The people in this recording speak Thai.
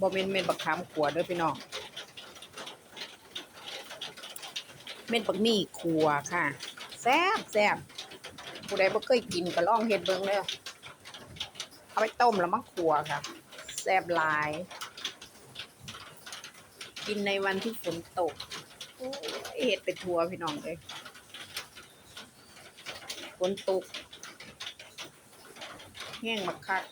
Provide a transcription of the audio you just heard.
บ่เม็นเม็ดบักขามขัวเด้อพี่น้องเม็ดบักมี่ขัวค่ะแซ่บแซ่บผู้ใดบ่เคยกินก็ลองเฮ็ดเบิ่งเด้อเอาไปต้มแล้วมาขัวค่ะแซ่บหลายกินในวันที่ฝนตกโอ้ยเฮ็ดไปทั่วพี่น้องเอ้ยฝนตกแห้งบักคัก